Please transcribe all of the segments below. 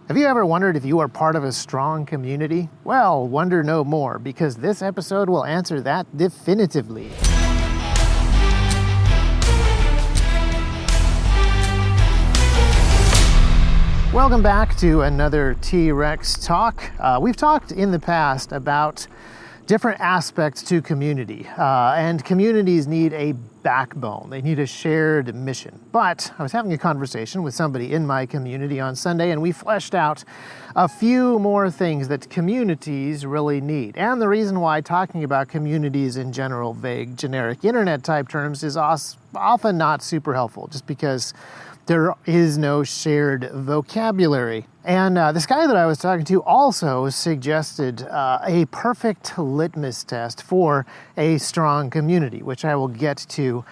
Have you ever wondered if you are part of a strong community? Well, wonder no more, because this episode will answer that definitively. Welcome back to another T-Rex Talk. We've talked in the past about different aspects to community, and communities need a backbone. They need a shared mission. But I was having a conversation with somebody in my community on Sunday, and we fleshed out a few more things that communities really need. And the reason why talking about communities in general, vague, generic internet type terms is often not super helpful, just because there is no shared vocabulary. And this guy that I was talking to also suggested a perfect litmus test for a strong community, which I will get to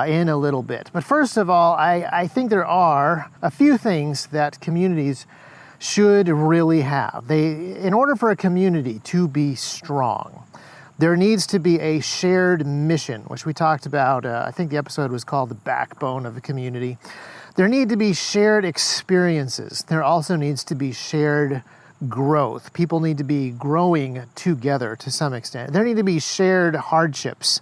in a little bit. But first of all, I think there are a few things that communities should really have. In order for a community to be strong, there needs to be a shared mission, which we talked about. I think the episode was called The Backbone of a Community. There need to be shared experiences. There also needs to be shared growth. People need to be growing together to some extent. There need to be shared hardships,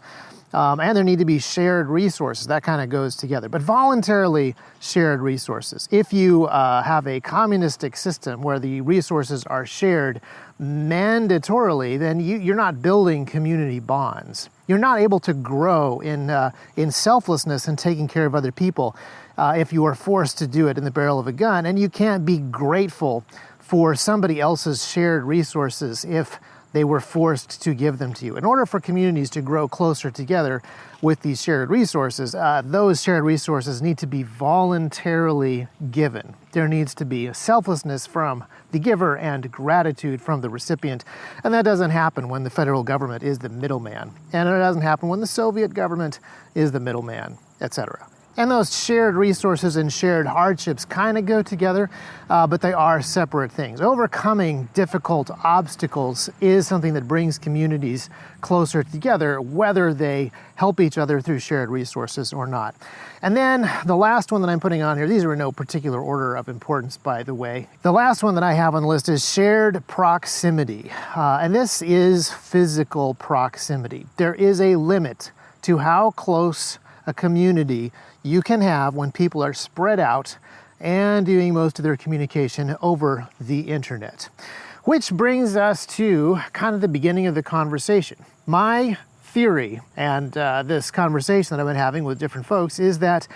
and there need to be shared resources. That kind of goes together, but voluntarily shared resources. If you have a communistic system where the resources are shared mandatorily, then you're not building community bonds. You're not able to grow in selflessness and taking care of other people if you are forced to do it in the barrel of a gun, and you can't be grateful for somebody else's shared resources if they were forced to give them to you. In order for communities to grow closer together with these shared resources, those shared resources need to be voluntarily given. There needs to be a selflessness from the giver and gratitude from the recipient. And that doesn't happen when the federal government is the middleman. And it doesn't happen when the Soviet government is the middleman, etc. And those shared resources and shared hardships kind of go together, but they are separate things. Overcoming difficult obstacles is something that brings communities closer together, whether they help each other through shared resources or not. And then the last one that I'm putting on here, these are in no particular order of importance, by the way. The last one that I have on the list is shared proximity. And this is physical proximity. There is a limit to how close a community you can have when people are spread out and doing most of their communication over the internet. Which brings us to kind of the beginning of the conversation. My theory, and this conversation that I've been having with different folks, is that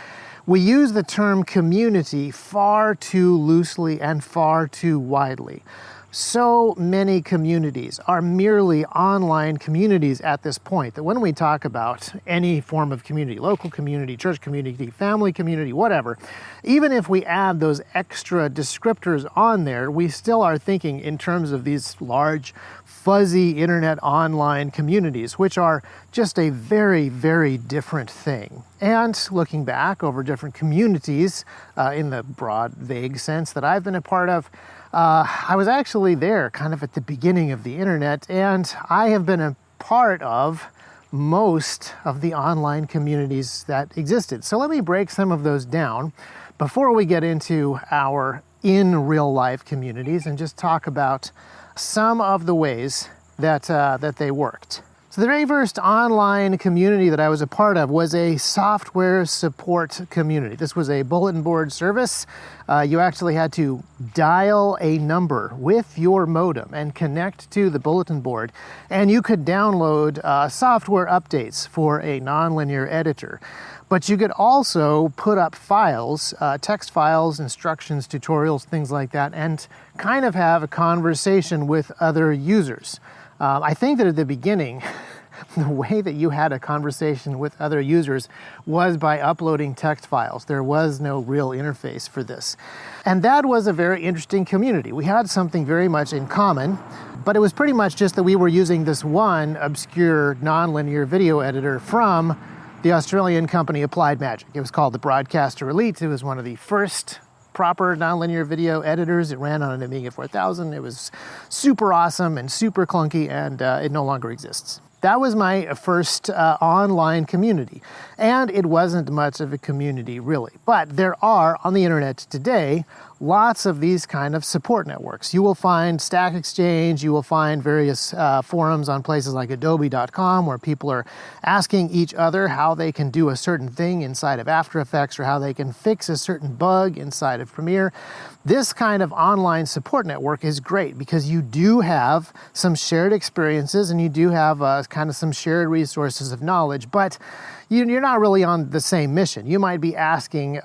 we use the term community far too loosely and far too widely. So many communities are merely online communities at this point that when we talk about any form of community, local community, church community, family community, whatever, even if we add those extra descriptors on there, we still are thinking in terms of these large, fuzzy internet online communities, which are just a very, very different thing. And looking back over different communities in the broad, vague sense that I've been a part of, I was actually there kind of at the beginning of the internet, and I have been a part of most of the online communities that existed. So let me break some of those down before we get into our in real life communities and just talk about some of the ways that they worked. So the very first online community that I was a part of was a software support community. This was a bulletin board service. You actually had to dial a number with your modem and connect to the bulletin board, and you could download software updates for a nonlinear editor. But you could also put up files, text files, instructions, tutorials, things like that, and kind of have a conversation with other users. I think that at the beginning, the way that you had a conversation with other users was by uploading text files. There was no real interface for this. And that was a very interesting community. We had something very much in common, but it was pretty much just that we were using this one obscure nonlinear video editor from the Australian company Applied Magic. It was called the Broadcaster Elite. It was one of the first proper nonlinear video editors. It ran on an Amiga 4000. It was super awesome and super clunky, and it no longer exists. That was my first online community, and it wasn't much of a community really. But there are on the internet today lots of these kind of support networks. You will find Stack Exchange, you will find various forums on places like adobe.com where people are asking each other how they can do a certain thing inside of After Effects or how they can fix a certain bug inside of Premiere. This kind of online support network is great because you do have some shared experiences and you do have kind of some shared resources of knowledge, but you're not really on the same mission. You might be asking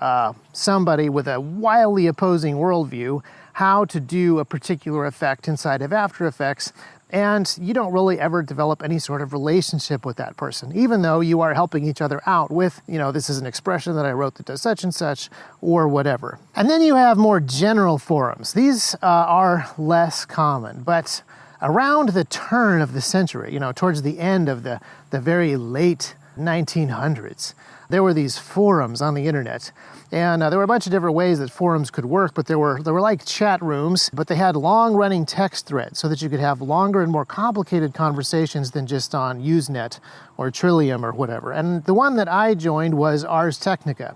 somebody with a wildly opposing worldview how to do a particular effect inside of After Effects, and you don't really ever develop any sort of relationship with that person, even though you are helping each other out with, this is an expression that I wrote that does such and such, or whatever. And then you have more general forums. These are less common, but around the turn of the century, towards the end of the very late 1900s, there were these forums on the internet. And there were a bunch of different ways that forums could work, but they were like chat rooms, but they had long-running text threads so that you could have longer and more complicated conversations than just on Usenet or Trillium or whatever. And the one that I joined was Ars Technica.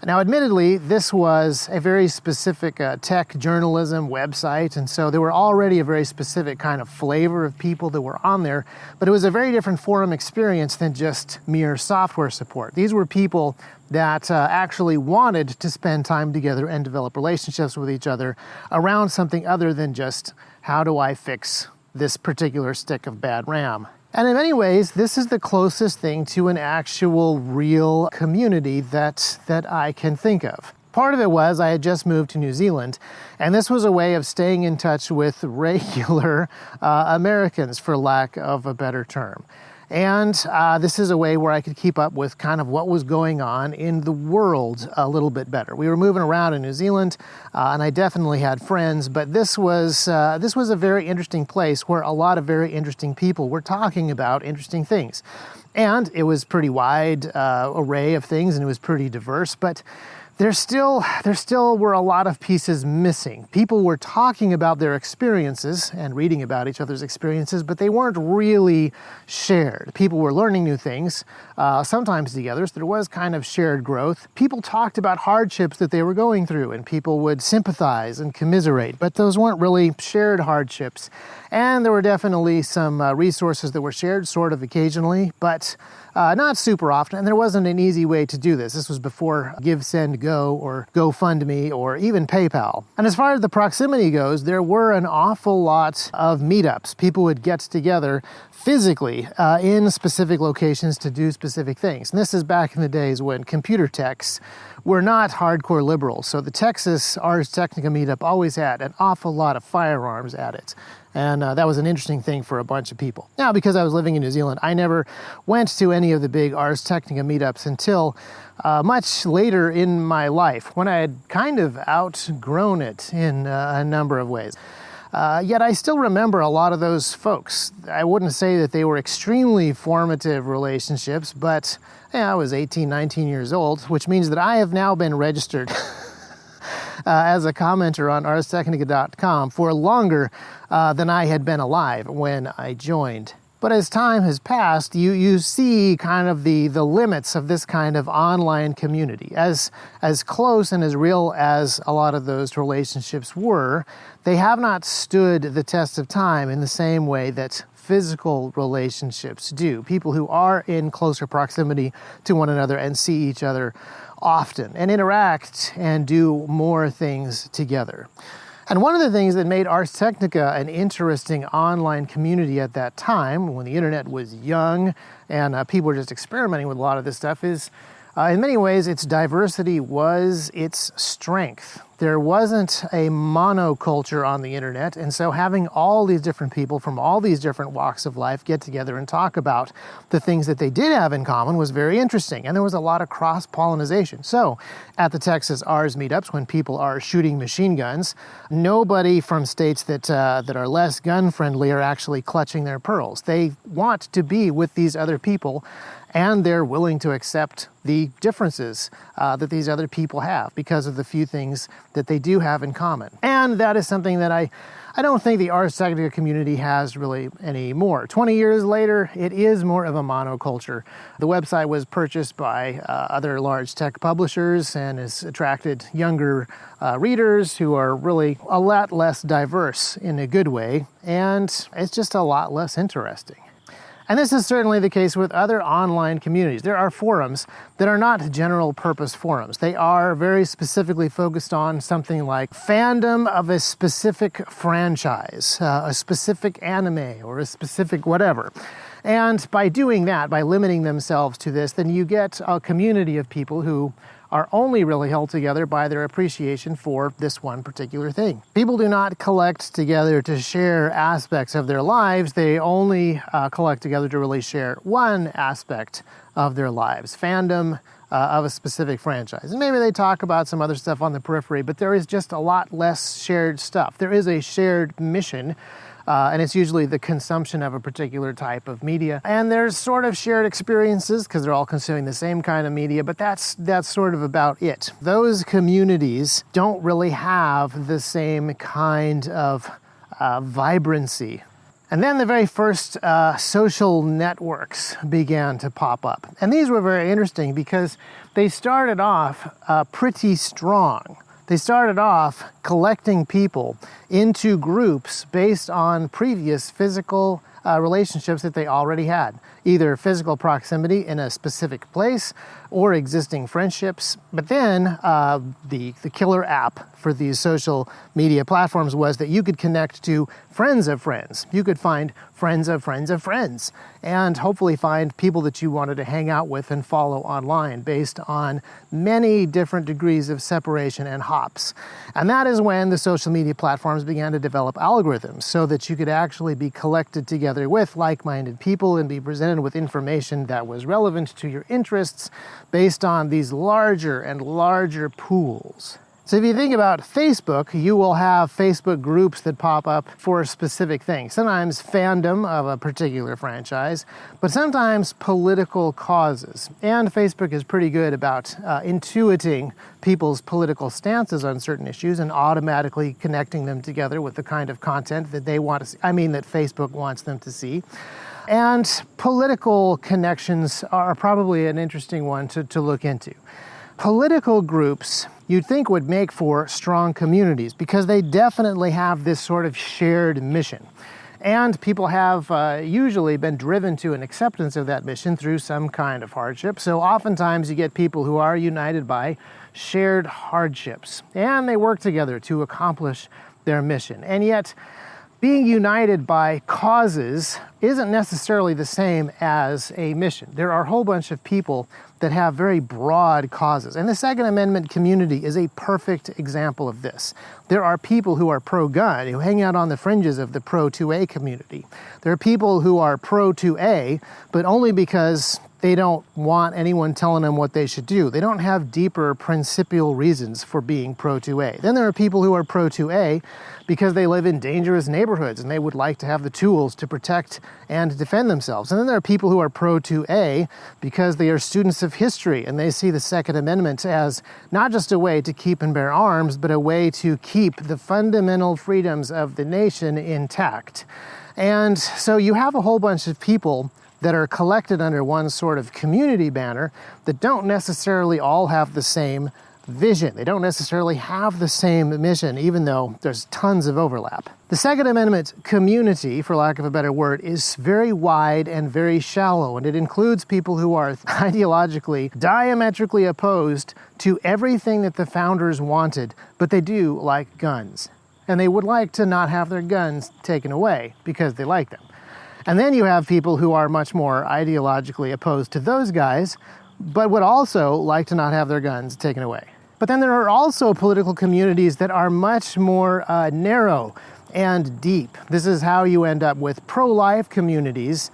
Now, admittedly, this was a very specific tech journalism website, and so there were already a very specific kind of flavor of people that were on there, but it was a very different forum experience than just mere software support. These were people that actually wanted to spend time together and develop relationships with each other around something other than just, how do I fix this particular stick of bad RAM? And in many ways, this is the closest thing to an actual real community that I can think of. Part of it was I had just moved to New Zealand, and this was a way of staying in touch with regular Americans, for lack of a better term. And this is a way where I could keep up with kind of what was going on in the world a little bit better. We were moving around in New Zealand, and I definitely had friends, but this was a very interesting place where a lot of very interesting people were talking about interesting things. And it was pretty wide array of things, and it was pretty diverse, but there still were a lot of pieces missing. People were talking about their experiences and reading about each other's experiences, but they weren't really shared. People were learning new things, sometimes together, so there was kind of shared growth. People talked about hardships that they were going through, and people would sympathize and commiserate, but those weren't really shared hardships. And there were definitely some resources that were shared sort of occasionally, but not super often, and there wasn't an easy way to do this. This was before Give, Send, Go, or GoFundMe, or even PayPal. And as far as the proximity goes, there were an awful lot of meetups. People would get together physically in specific locations to do specific things. And this is back in the days when computer techs were not hardcore liberals. So the Texas Ars Technica meetup always had an awful lot of firearms at it. And that was an interesting thing for a bunch of people. Now, because I was living in New Zealand, I never went to any of the big Ars Technica meetups until much later in my life, when I had kind of outgrown it in a number of ways. Yet I still remember a lot of those folks. I wouldn't say that they were extremely formative relationships, but I was 18, 19 years old, which means that I have now been registered as a commenter on arstechnica.com for longer than I had been alive when I joined. But as time has passed, you see kind of the limits of this kind of online community. As close and as real as a lot of those relationships were, they have not stood the test of time in the same way that physical relationships do. People who are in closer proximity to one another and see each other often and interact and do more things together. And one of the things that made Ars Technica an interesting online community at that time, when the internet was young and people were just experimenting with a lot of this stuff, is in many ways its diversity was its strength. There wasn't a monoculture on the internet, and so having all these different people from all these different walks of life get together and talk about the things that they did have in common was very interesting, and there was a lot of cross-pollinization. So at the Texas Ars meetups, when people are shooting machine guns, nobody from states that are less gun-friendly are actually clutching their pearls. They want to be with these other people, and they're willing to accept the differences that these other people have because of the few things that they do have in common. And that is something that I don't think the Ars Technica community has really anymore. 20 years later, it is more of a monoculture. The website was purchased by other large tech publishers and has attracted younger readers who are really a lot less diverse in a good way, and it's just a lot less interesting. And this is certainly the case with other online communities. There are forums that are not general purpose forums. They are very specifically focused on something like fandom of a specific franchise, a specific anime, or a specific whatever. And by doing that, by limiting themselves to this, then you get a community of people who are only really held together by their appreciation for this one particular thing. People do not collect together to share aspects of their lives. They only collect together to really share one aspect of their lives, fandom of a specific franchise. And maybe they talk about some other stuff on the periphery, but there is just a lot less shared stuff. There is a shared mission, and it's usually the consumption of a particular type of media. And there's sort of shared experiences because they're all consuming the same kind of media, but that's sort of about it. Those communities don't really have the same kind of vibrancy. And then the very first social networks began to pop up. And these were very interesting because they started off pretty strong. They started off collecting people into groups based on previous physical relationships that they already had, either physical proximity in a specific place or existing friendships. But then the killer app for these social media platforms was that you could connect to friends of friends. You could find friends of friends of friends, and hopefully find people that you wanted to hang out with and follow online based on many different degrees of separation and hops. And that is when the social media platforms began to develop algorithms so that you could actually be collected together with like-minded people and be presented with information that was relevant to your interests based on these larger and larger pools. So if you think about Facebook, you will have Facebook groups that pop up for specific things. Sometimes fandom of a particular franchise, but sometimes political causes. And Facebook is pretty good about intuiting people's political stances on certain issues and automatically connecting them together with the kind of content that they want to see, that Facebook wants them to see. And political connections are probably an interesting one to look into. Political groups you'd think would make for strong communities because they definitely have this sort of shared mission. And people have usually been driven to an acceptance of that mission through some kind of hardship. So oftentimes you get people who are united by shared hardships, and they work together to accomplish their mission. And yet, being united by causes isn't necessarily the same as a mission. There are a whole bunch of people that have very broad causes. And the Second Amendment community is a perfect example of this. There are people who are pro-gun, who hang out on the fringes of the pro-2A community. There are people who are pro-2A, but only because they don't want anyone telling them what they should do. They don't have deeper principial reasons for being pro-2A. Then there are people who are pro-2A because they live in dangerous neighborhoods and they would like to have the tools to protect and defend themselves. And then there are people who are pro-2A because they are students of history and they see the Second Amendment as not just a way to keep and bear arms, but a way to keep the fundamental freedoms of the nation intact. And so you have a whole bunch of people that are collected under one sort of community banner that don't necessarily all have the same vision. They don't necessarily have the same mission, even though there's tons of overlap. The Second Amendment community, for lack of a better word, is very wide and very shallow, and it includes people who are ideologically diametrically opposed to everything that the founders wanted, but they do like guns. And they would like to not have their guns taken away because they like them. And then you have people who are much more ideologically opposed to those guys, but would also like to not have their guns taken away. But then there are also political communities that are much more narrow and deep. This is how you end up with pro-life communities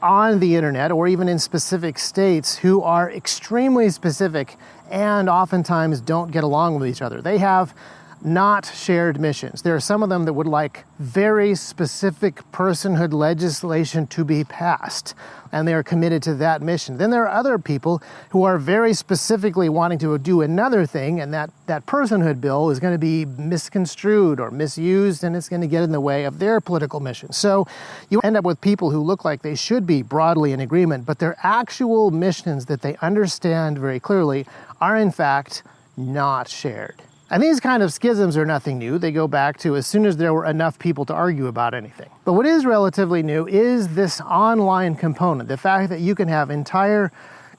on the internet or even in specific states who are extremely specific and oftentimes don't get along with each other. They have not shared missions. There are some of them that would like very specific personhood legislation to be passed, and they are committed to that mission. Then there are other people who are very specifically wanting to do another thing, and that personhood bill is going to be misconstrued or misused, and it's going to get in the way of their political mission. So you end up with people who look like they should be broadly in agreement, but their actual missions that they understand very clearly are in fact not shared. And these kind of schisms are nothing new. They go back to as soon as there were enough people to argue about anything. But what is relatively new is this online component, the fact that you can have entire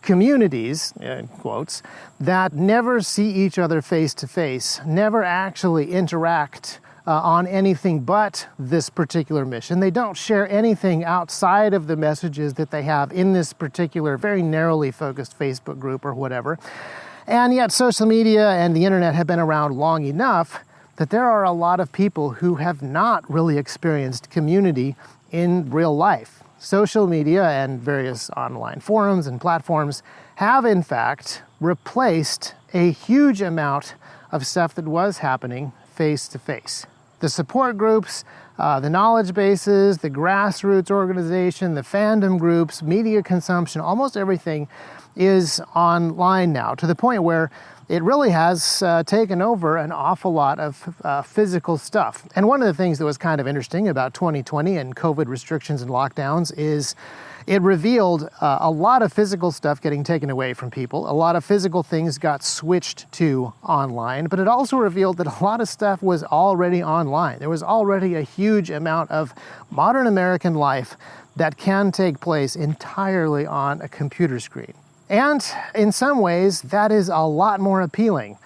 communities, in quotes, that never see each other face to face, never actually interact on anything but this particular mission. They don't share anything outside of the messages that they have in this particular very narrowly focused Facebook group or whatever. And yet social media and the internet have been around long enough that there are a lot of people who have not really experienced community in real life. Social media and various online forums and platforms have in fact replaced a huge amount of stuff that was happening face to face. The support groups, the knowledge bases, the grassroots organization, the fandom groups, media consumption, almost everything is online now, to the point where it really has taken over an awful lot of physical stuff. And one of the things that was kind of interesting about 2020 and COVID restrictions and lockdowns is it revealed a lot of physical stuff getting taken away from people. A lot of physical things got switched to online, but it also revealed that a lot of stuff was already online. There was already a huge amount of modern American life that can take place entirely on a computer screen. And in some ways, that is a lot more appealing.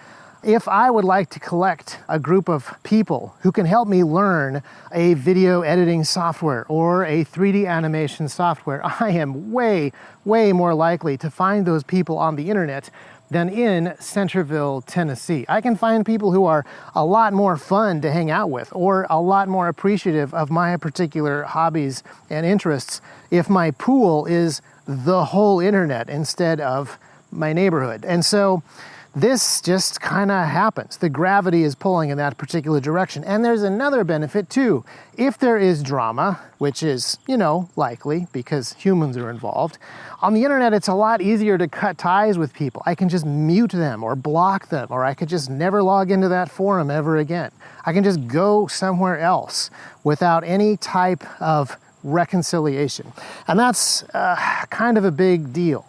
If I would like to collect a group of people who can help me learn a video editing software or a 3D animation software, I am way, way more likely to find those people on the internet than in Centerville, Tennessee. I can find people who are a lot more fun to hang out with or a lot more appreciative of my particular hobbies and interests if my pool is the whole internet instead of my neighborhood. And so this just kind of happens. The gravity is pulling in that particular direction. And there's another benefit too. If there is drama, which is, likely because humans are involved, on the internet it's a lot easier to cut ties with people. I can just mute them or block them, or I could just never log into that forum ever again. I can just go somewhere else without any type of reconciliation. And that's kind of a big deal.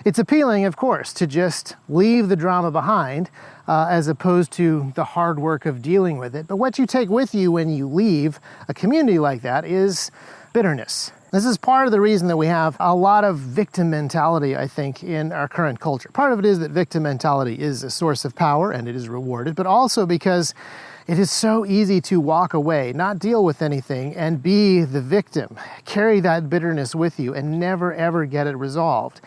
It's appealing, of course, to just leave the drama behind as opposed to the hard work of dealing with it. But what you take with you when you leave a community like that is bitterness. This is part of the reason that we have a lot of victim mentality, I think, in our current culture. Part of it is that victim mentality is a source of power and it is rewarded, but also because it is so easy to walk away, not deal with anything, and be the victim. Carry that bitterness with you and never, ever get it resolved.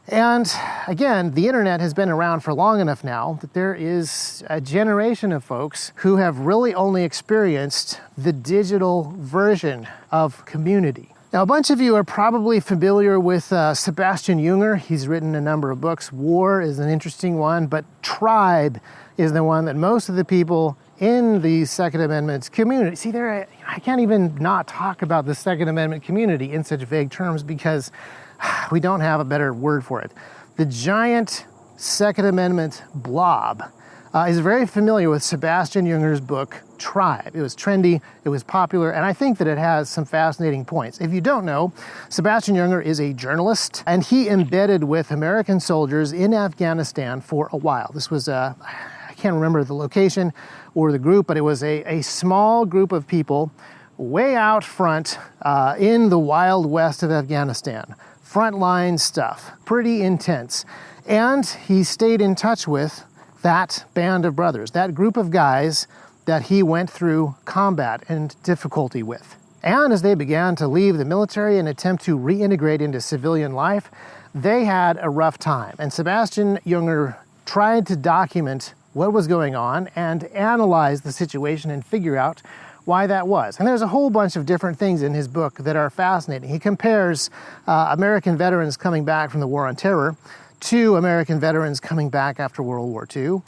And again, the internet has been around for long enough now that there is a generation of folks who have really only experienced the digital version of community. Now, a bunch of you are probably familiar with Sebastian Junger. He's written a number of books. War is an interesting one, but Tribe is the one that most of the people in the Second Amendment community, see, I can't even not talk about the Second Amendment community in such vague terms because we don't have a better word for it. The giant Second Amendment blob is very familiar with Sebastian Junger's book, Tribe. It was trendy, it was popular, and I think that it has some fascinating points. If you don't know, Sebastian Junger is a journalist, and he embedded with American soldiers in Afghanistan for a while. This was I can't remember the location or the group, but it was a small group of people way out front in the wild west of Afghanistan. Frontline stuff, pretty intense. And he stayed in touch with that band of brothers, that group of guys that he went through combat and difficulty with. And as they began to leave the military and attempt to reintegrate into civilian life, they had a rough time. And Sebastian Junger tried to document what was going on and analyze the situation and figure out why that was. And there's a whole bunch of different things in his book that are fascinating. He compares American veterans coming back from the War on Terror to American veterans coming back after World War II.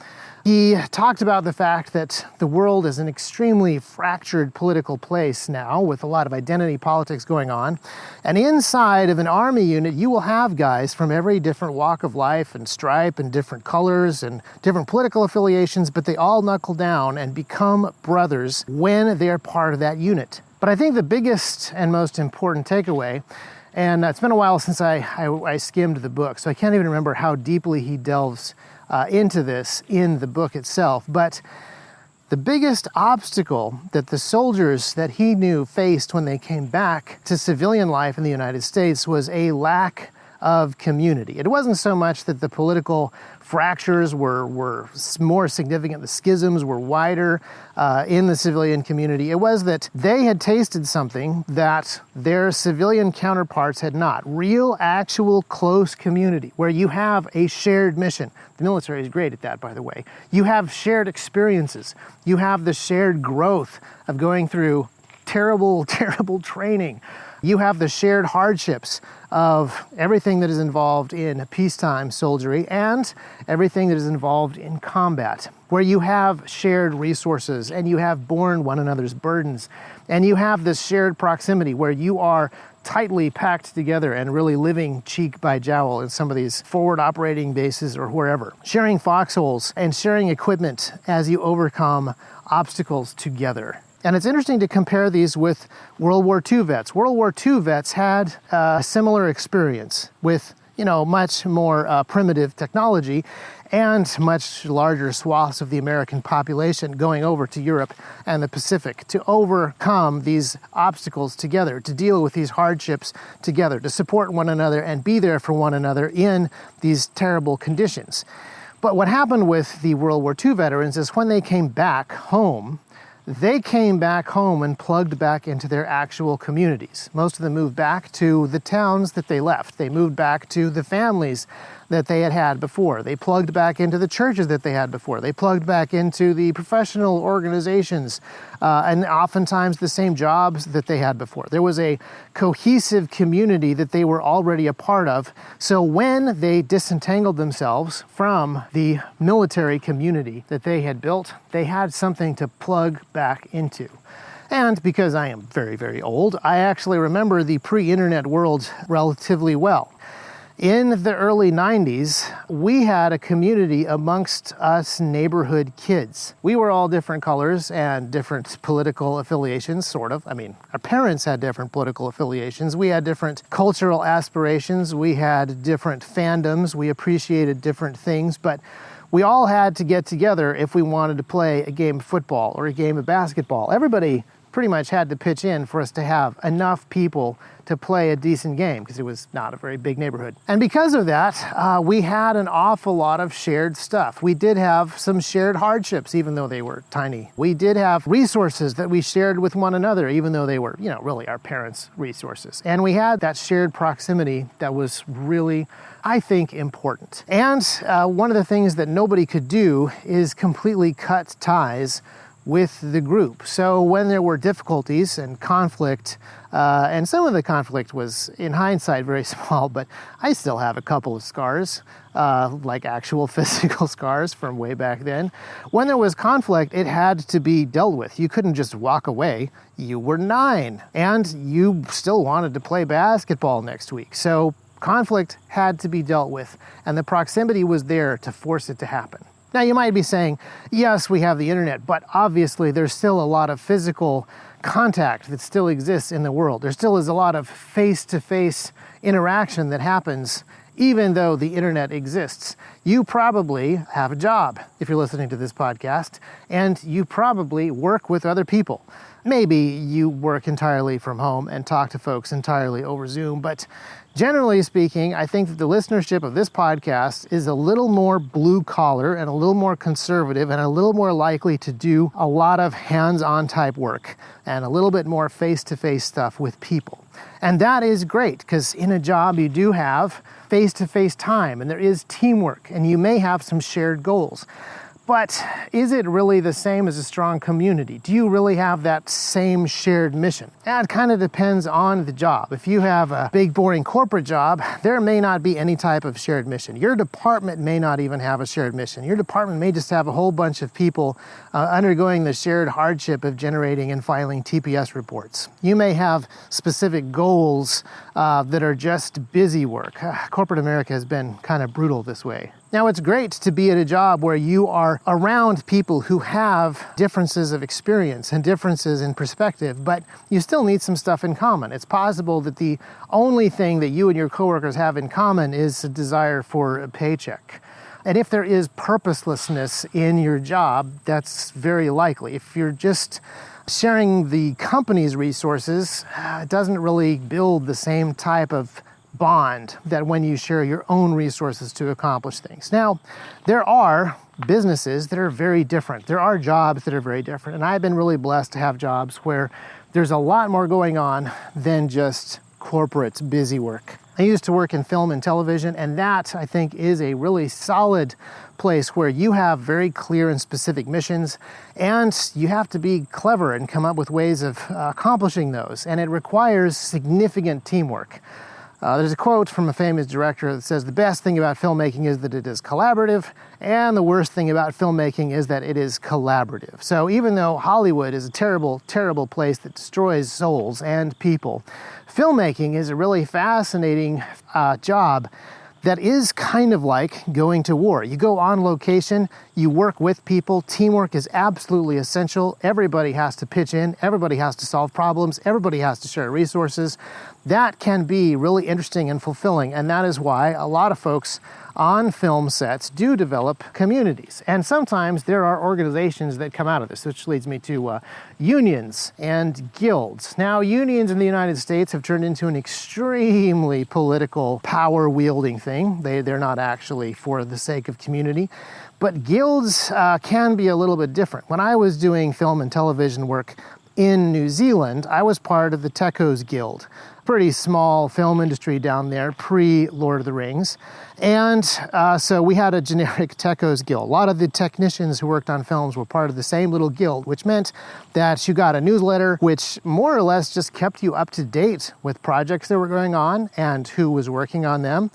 He talked about the fact that the world is an extremely fractured political place now with a lot of identity politics going on. And inside of an army unit, you will have guys from every different walk of life and stripe and different colors and different political affiliations, but they all knuckle down and become brothers when they're part of that unit. But I think the biggest and most important takeaway, and it's been a while since I skimmed the book, so I can't even remember how deeply he delves into this in the book itself, but the biggest obstacle that the soldiers that he knew faced when they came back to civilian life in the United States was a lack of community. It wasn't so much that the political fractures were more significant, the schisms were wider in the civilian community. It was that they had tasted something that their civilian counterparts had not. Real, actual, close community, where you have a shared mission. The military is great at that, by the way. You have shared experiences. You have the shared growth of going through terrible, terrible training. You have the shared hardships of everything that is involved in peacetime soldiery and everything that is involved in combat, where you have shared resources and you have borne one another's burdens, and you have this shared proximity where you are tightly packed together and really living cheek by jowl in some of these forward operating bases or wherever, sharing foxholes and sharing equipment as you overcome obstacles together. And it's interesting to compare these with World War II vets. World War II vets had a similar experience with, much more primitive technology and much larger swaths of the American population going over to Europe and the Pacific to overcome these obstacles together, to deal with these hardships together, to support one another and be there for one another in these terrible conditions. But what happened with the World War II veterans is when they came back home, they came back home and plugged back into their actual communities. Most of them moved back to the towns that they left. They moved back to the families that they had had before. They plugged back into the churches that they had before. They plugged back into the professional organizations and oftentimes the same jobs that they had before. There was a cohesive community that they were already a part of. So when they disentangled themselves from the military community that they had built, they had something to plug back into. And because I am very, very old, I actually remember the pre-internet world relatively well. In the early 90s, we had a community amongst us neighborhood kids. We were all different colors and different political affiliations, sort of. I mean, our parents had different political affiliations. We had different cultural aspirations. We had different fandoms. We appreciated different things, but we all had to get together if we wanted to play a game of football or a game of basketball. Everybody pretty much had to pitch in for us to have enough people to play a decent game because it was not a very big neighborhood. And because of that, we had an awful lot of shared stuff. We did have some shared hardships, even though they were tiny. We did have resources that we shared with one another, even though they were, really our parents' resources. And we had that shared proximity that was really, I think, important. And one of the things that nobody could do is completely cut ties with the group. So when there were difficulties and conflict, and some of the conflict was, in hindsight, very small, but I still have a couple of scars, like actual physical scars from way back then. When there was conflict, it had to be dealt with. You couldn't just walk away. You were 9, and you still wanted to play basketball next week. So conflict had to be dealt with, and the proximity was there to force it to happen. Now, you might be saying, yes, we have the internet, but obviously there's still a lot of physical contact that still exists in the world. There still is a lot of face-to-face interaction that happens even though the internet exists. You probably have a job if you're listening to this podcast, and you probably work with other people. Maybe you work entirely from home and talk to folks entirely over Zoom, but generally speaking, I think that the listenership of this podcast is a little more blue collar and a little more conservative and a little more likely to do a lot of hands-on type work and a little bit more face-to-face stuff with people. And that is great because in a job you do have face-to-face time and there is teamwork and you may have some shared goals. But is it really the same as a strong community? Do you really have that same shared mission? That kind of depends on the job. If you have a big, boring corporate job, there may not be any type of shared mission. Your department may not even have a shared mission. Your department may just have a whole bunch of people undergoing the shared hardship of generating and filing TPS reports. You may have specific goals that are just busy work. Corporate America has been kind of brutal this way. Now, it's great to be at a job where you are around people who have differences of experience and differences in perspective, but you still need some stuff in common. It's possible that the only thing that you and your coworkers have in common is a desire for a paycheck. And if there is purposelessness in your job, that's very likely. If you're just sharing the company's resources, it doesn't really build the same type of bond that when you share your own resources to accomplish things. Now, there are businesses that are very different. There are jobs that are very different. And I've been really blessed to have jobs where there's a lot more going on than just corporate busy work. I used to work in film and television, and that, I think, is a really solid place where you have very clear and specific missions, and you have to be clever and come up with ways of accomplishing those. And it requires significant teamwork. There's a quote from a famous director that says, "The best thing about filmmaking is that it is collaborative, and the worst thing about filmmaking is that it is collaborative." So even though Hollywood is a terrible, terrible place that destroys souls and people, filmmaking is a really fascinating job that is kind of like going to war. You go on location, you work with people, teamwork is absolutely essential. Everybody has to pitch in, everybody has to solve problems, everybody has to share resources. That can be really interesting and fulfilling, and that is why a lot of folks on film sets do develop communities. And sometimes there are organizations that come out of this, which leads me to unions and guilds. Now, unions in the United States have turned into an extremely political, power-wielding thing. They're not actually for the sake of community. But guilds can be a little bit different. When I was doing film and television work in New Zealand, I was part of the Techos Guild. Pretty small film industry down there, pre-Lord of the Rings. And so we had a generic Techos Guild. A lot of the technicians who worked on films were part of the same little guild, which meant that you got a newsletter which more or less just kept you up to date with projects that were going on and who was working on them,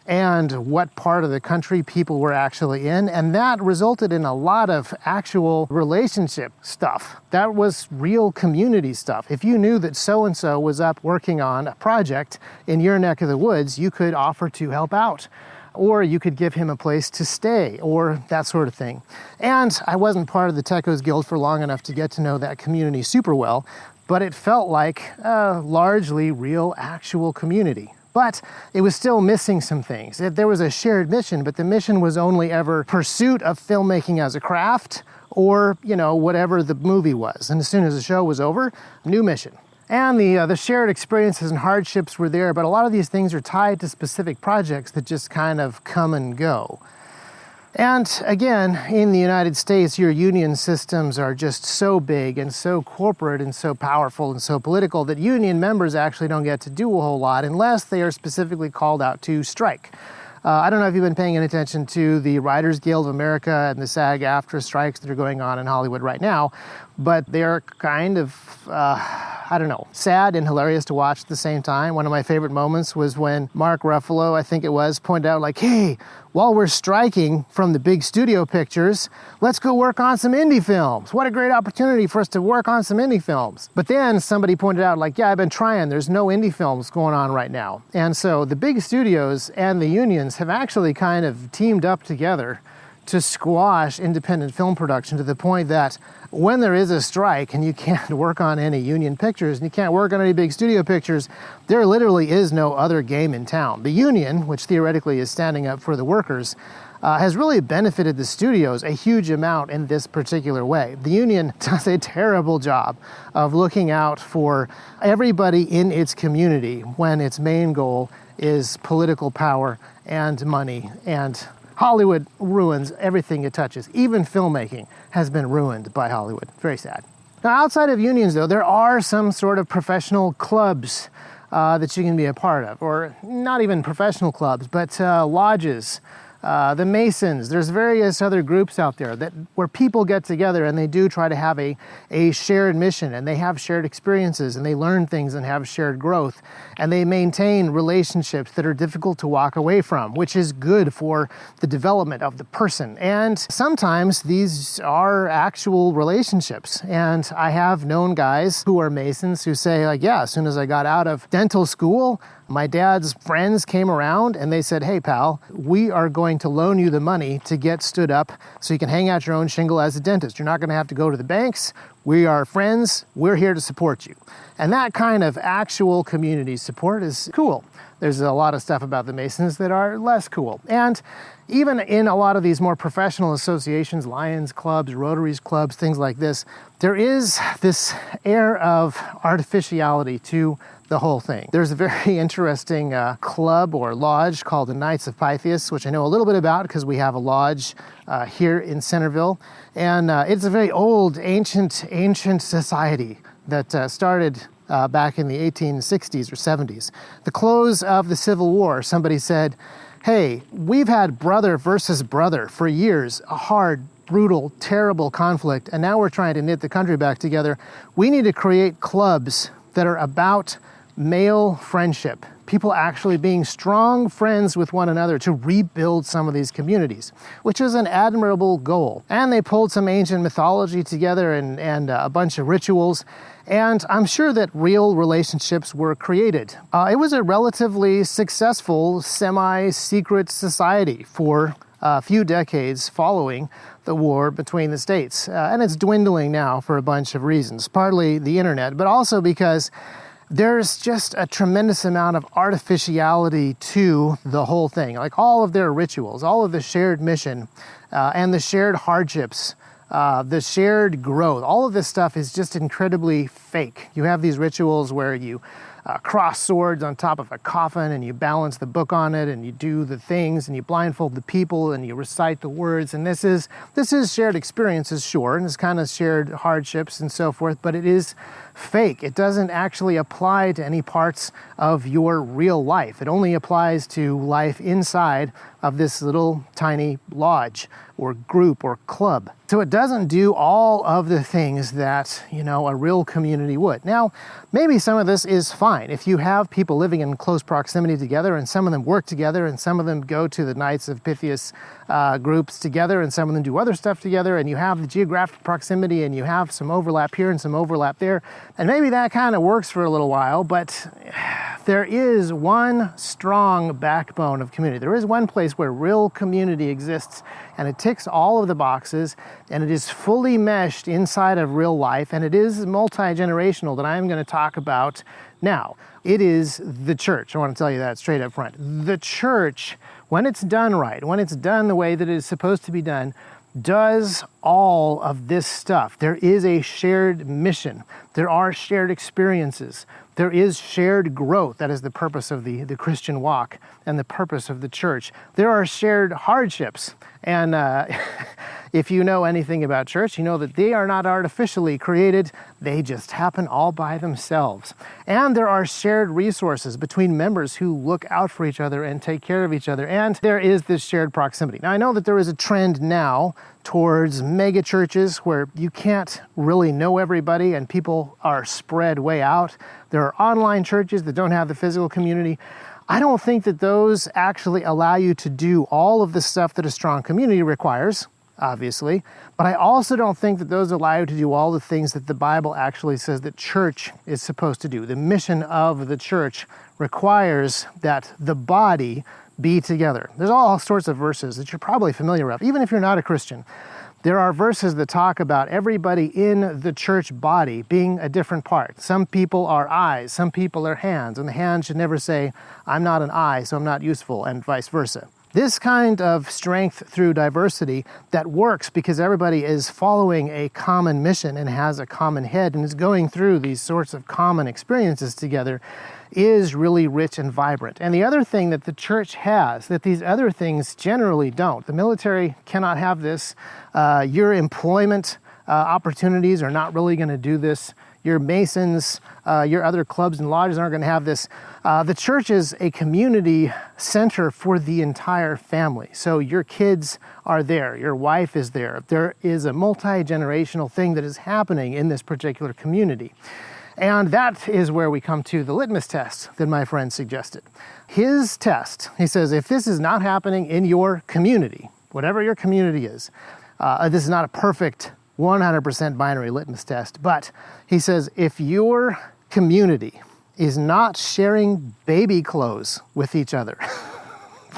and what part of the country people were actually in. And that resulted in a lot of actual relationship stuff. That was real community stuff. If you knew that so-and-so was up working on a project in your neck of the woods, you could offer to help out, or you could give him a place to stay, or that sort of thing. And I wasn't part of the Techos Guild for long enough to get to know that community super well, but it felt like a largely real, actual community. But it was still missing some things. There was a shared mission, but the mission was only ever pursuit of filmmaking as a craft, or, whatever the movie was. And as soon as the show was over, new mission. And the shared experiences and hardships were there, but a lot of these things are tied to specific projects that just kind of come and go. And again, in the United States, your union systems are just so big and so corporate and so powerful and so political that union members actually don't get to do a whole lot unless they are specifically called out to strike. I don't know if you've been paying any attention to the Writers Guild of America and the SAG-AFTRA strikes that are going on in Hollywood right now, but they're kind of, sad and hilarious to watch at the same time. One of my favorite moments was when Mark Ruffalo, I think it was, pointed out like, hey, while we're striking from the big studio pictures, let's go work on some indie films. What a great opportunity for us to work on some indie films. But then somebody pointed out like, yeah, I've been trying, there's no indie films going on right now. And so the big studios and the unions have actually kind of teamed up together to squash independent film production to the point that when there is a strike and you can't work on any union pictures and you can't work on any big studio pictures, there literally is no other game in town. The union, which theoretically is standing up for the workers, has really benefited the studios a huge amount in this particular way. The union does a terrible job of looking out for everybody in its community when its main goal is political power and money, and Hollywood ruins everything it touches. Even filmmaking has been ruined by Hollywood. Very sad. Now, outside of unions, though, there are some sort of professional clubs that you can be a part of, or not even professional clubs, but lodges, the Masons. There's various other groups out there where people get together and they do try to have a shared mission, and they have shared experiences, and they learn things and have shared growth, and they maintain relationships that are difficult to walk away from, which is good for the development of the person. And sometimes these are actual relationships. And I have known guys who are Masons who say, like, yeah, as soon as I got out of dental school, my dad's friends came around and they said, hey, pal, we are going to loan you the money to get stood up so you can hang out your own shingle as a dentist. You're not going to have to go to the banks. We are friends. We're here to support you. And that kind of actual community support is cool. There's a lot of stuff about the Masons that are less cool. And even in a lot of these more professional associations, Lions clubs, Rotaries clubs, things like this, there is this air of artificiality to the whole thing. There's a very interesting club or lodge called the Knights of Pythias, which I know a little bit about because we have a lodge here in Centerville. And it's a very old, ancient society that started back in the 1860s or 70s. The close of the Civil War, somebody said, hey, we've had brother versus brother for years, a hard, brutal, terrible conflict, and now we're trying to knit the country back together. We need to create clubs that are about male friendship, people actually being strong friends with one another to rebuild some of these communities, which is an admirable goal. And they pulled some ancient mythology together and a bunch of rituals, and I'm sure that real relationships were created. It was a relatively successful semi-secret society for a few decades following the war between the states. And it's dwindling now for a bunch of reasons, partly the internet, but also because there's just a tremendous amount of artificiality to the whole thing. Like all of their rituals, all of the shared mission, and the shared hardships, the shared growth, all of this stuff is just incredibly fake. You have these rituals where you cross swords on top of a coffin and you balance the book on it and you do the things and you blindfold the people and you recite the words, and this is shared experiences, sure, and it's kind of shared hardships and so forth, but it is fake. It doesn't actually apply to any parts of your real life. It only applies to life inside of this little tiny lodge or group or club. So it doesn't do all of the things that, a real community would. Now, maybe some of this is fine. If you have people living in close proximity together and some of them work together and some of them go to the Knights of Pythias groups together and some of them do other stuff together, and you have the geographic proximity and you have some overlap here and some overlap there, and maybe that kind of works for a little while, but there is one strong backbone of community. There is one place where real community exists, and it ticks all of the boxes, and it is fully meshed inside of real life, and it is multi-generational that I'm going to talk about now. It is the church. I want to tell you that straight up front. The church, when it's done right, when it's done the way that it is supposed to be done, does all of this stuff. There is a shared mission. There are shared experiences. There is shared growth. That is the purpose of the Christian walk and the purpose of the church. There are shared hardships. And if you know anything about church, you know that they are not artificially created. They just happen all by themselves. And there are shared resources between members who look out for each other and take care of each other. And there is this shared proximity. Now, I know that there is a trend now towards mega churches where you can't really know everybody and people are spread way out. There are online churches that don't have the physical community. I don't think that those actually allow you to do all of the stuff that a strong community requires, obviously, but I also don't think that those allow you to do all the things that the Bible actually says that church is supposed to do. The mission of the church requires that the body be together. There's all sorts of verses that you're probably familiar with, even if you're not a Christian. There are verses that talk about everybody in the church body being a different part. Some people are eyes, some people are hands, and the hand should never say, I'm not an eye, so I'm not useful, and vice versa. This kind of strength through diversity that works because everybody is following a common mission and has a common head and is going through these sorts of common experiences together is really rich and vibrant. And the other thing that the church has that these other things generally don't, the military cannot have this, your employment opportunities are not really going to do this. your Masons, your other clubs and lodges aren't going to have this. The church is a community center for the entire family. So your kids are there, your wife is there. There is a multi-generational thing that is happening in this particular community. And that is where we come to the litmus test that my friend suggested. His test, he says, if this is not happening in your community, whatever your community is, this is not a perfect 100% binary litmus test, but he says if your community is not sharing baby clothes with each other,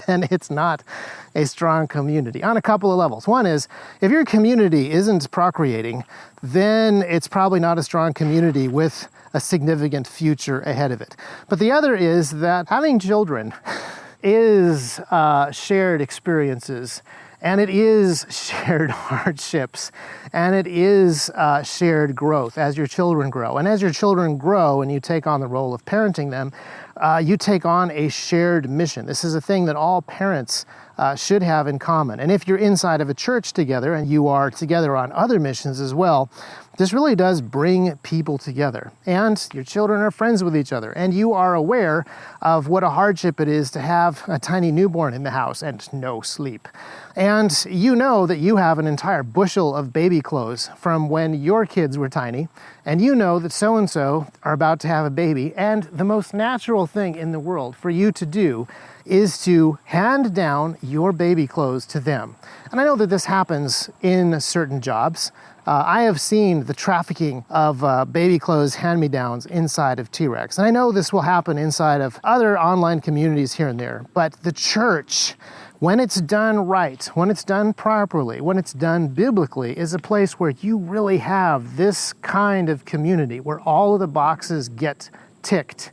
then it's not a strong community on a couple of levels. One is, if your community isn't procreating, then it's probably not a strong community with a significant future ahead of it. But the other is that having children is shared experiences, and it is shared hardships, and it is shared growth as your children grow. And as your children grow and you take on the role of parenting them, you take on a shared mission. This is a thing that all parents should have in common. And if you're inside of a church together and you are together on other missions as well, this really does bring people together. And your children are friends with each other. And you are aware of what a hardship it is to have a tiny newborn in the house and no sleep. And you know that you have an entire bushel of baby clothes from when your kids were tiny. And you know that so-and-so are about to have a baby. And the most natural thing in the world for you to do is to hand down your baby clothes to them. And I know that this happens in certain jobs. I have seen the trafficking of baby clothes hand-me-downs inside of T-Rex. And I know this will happen inside of other online communities here and there. But the church, when it's done right, when it's done properly, when it's done biblically, is a place where you really have this kind of community where all of the boxes get ticked.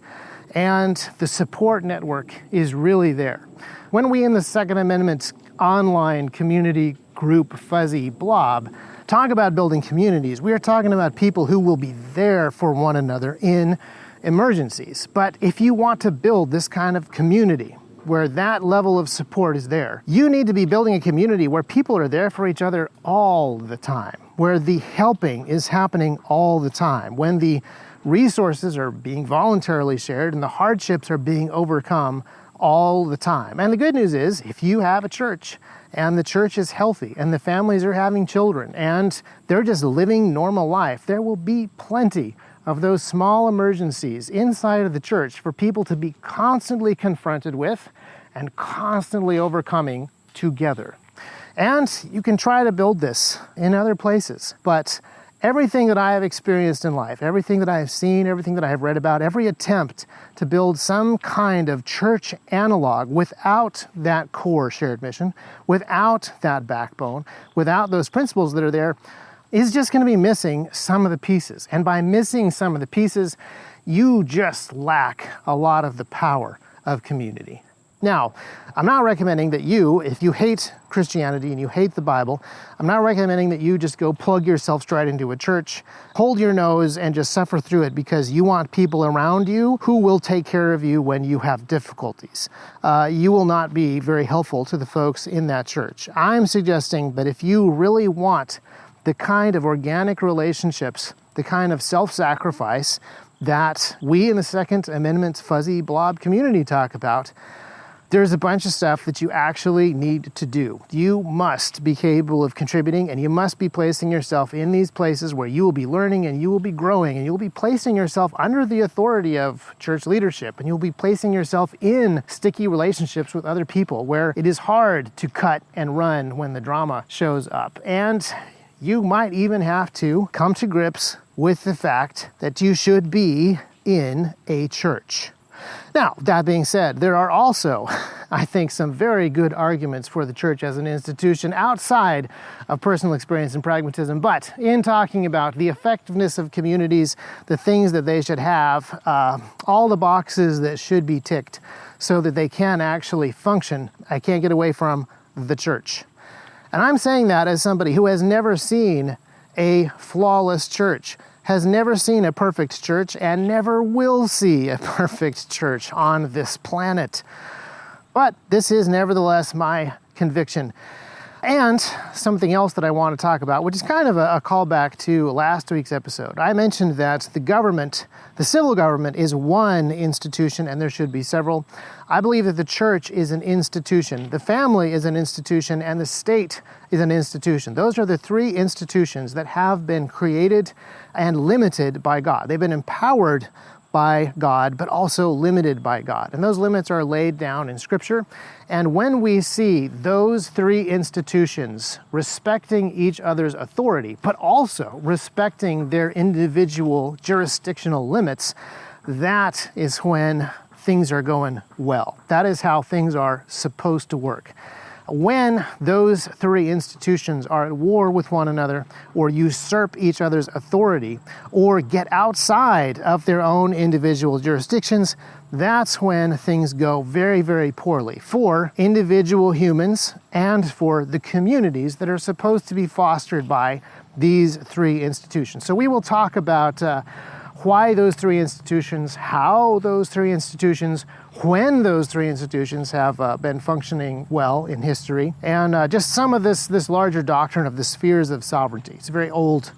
And the support network is really there. When we in the Second Amendment online community group fuzzy blob talk about building communities, we are talking about people who will be there for one another in emergencies. But if you want to build this kind of community where that level of support is there, you need to be building a community where people are there for each other all the time, where the helping is happening all the time, when the resources are being voluntarily shared and the hardships are being overcome all the time. And the good news is, if you have a church and the church is healthy and the families are having children and they're just living normal life, there will be plenty of those small emergencies inside of the church for people to be constantly confronted with and constantly overcoming together. And you can try to build this in other places, but everything that I have experienced in life, everything that I have seen, everything that I have read about, every attempt to build some kind of church analog without that core shared mission, without that backbone, without those principles that are there, is just going to be missing some of the pieces. And by missing some of the pieces, you just lack a lot of the power of community. Now, I'm not recommending that you, if you hate Christianity and you hate the Bible, I'm not recommending that you just go plug yourself straight into a church, hold your nose, and just suffer through it because you want people around you who will take care of you when you have difficulties. You will not be very helpful to the folks in that church. I'm suggesting that if you really want the kind of organic relationships, the kind of self-sacrifice that we in the Second Amendment fuzzy blob community talk about, there's a bunch of stuff that you actually need to do. You must be capable of contributing, and you must be placing yourself in these places where you will be learning and you will be growing, and you'll be placing yourself under the authority of church leadership, and you'll be placing yourself in sticky relationships with other people where it is hard to cut and run when the drama shows up. And you might even have to come to grips with the fact that you should be in a church. Now, that being said, there are also, I think, some very good arguments for the church as an institution outside of personal experience and pragmatism. But in talking about the effectiveness of communities, the things that they should have, all the boxes that should be ticked so that they can actually function, I can't get away from the church. And I'm saying that as somebody who has never seen a flawless church, has never seen a perfect church, and never will see a perfect church on this planet. But this is nevertheless my conviction. And something else that I want to talk about, which is kind of a callback to last week's episode. I mentioned that the government, the civil government, is one institution, and there should be several. I believe that the church is an institution, the family is an institution, and the state is an institution. Those are the three institutions that have been created and limited by God. They've been empowered by God, but also limited by God. And those limits are laid down in Scripture. And when we see those three institutions respecting each other's authority, but also respecting their individual jurisdictional limits, that is when things are going well. That is how things are supposed to work. When those three institutions are at war with one another, or usurp each other's authority, or get outside of their own individual jurisdictions, that's when things go very, very poorly for individual humans and for the communities that are supposed to be fostered by these three institutions. So we will talk about why those three institutions, how those three institutions, when those three institutions have been functioning well in history, and just some of this larger doctrine of the spheres of sovereignty. It's a very old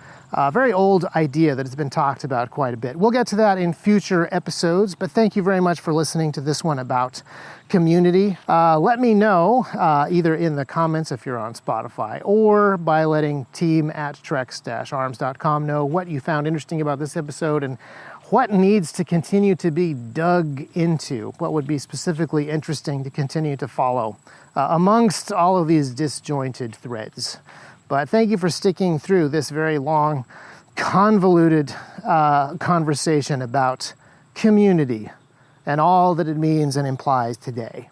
idea that has been talked about quite a bit. We'll get to that in future episodes, but thank you very much for listening to this one about community. Let me know either in the comments if you're on Spotify, or by letting team@trex-arms.com know what you found interesting about this episode and what needs to continue to be dug into, what would be specifically interesting to continue to follow amongst all of these disjointed threads. But thank you for sticking through this very long, convoluted conversation about community and all that it means and implies today.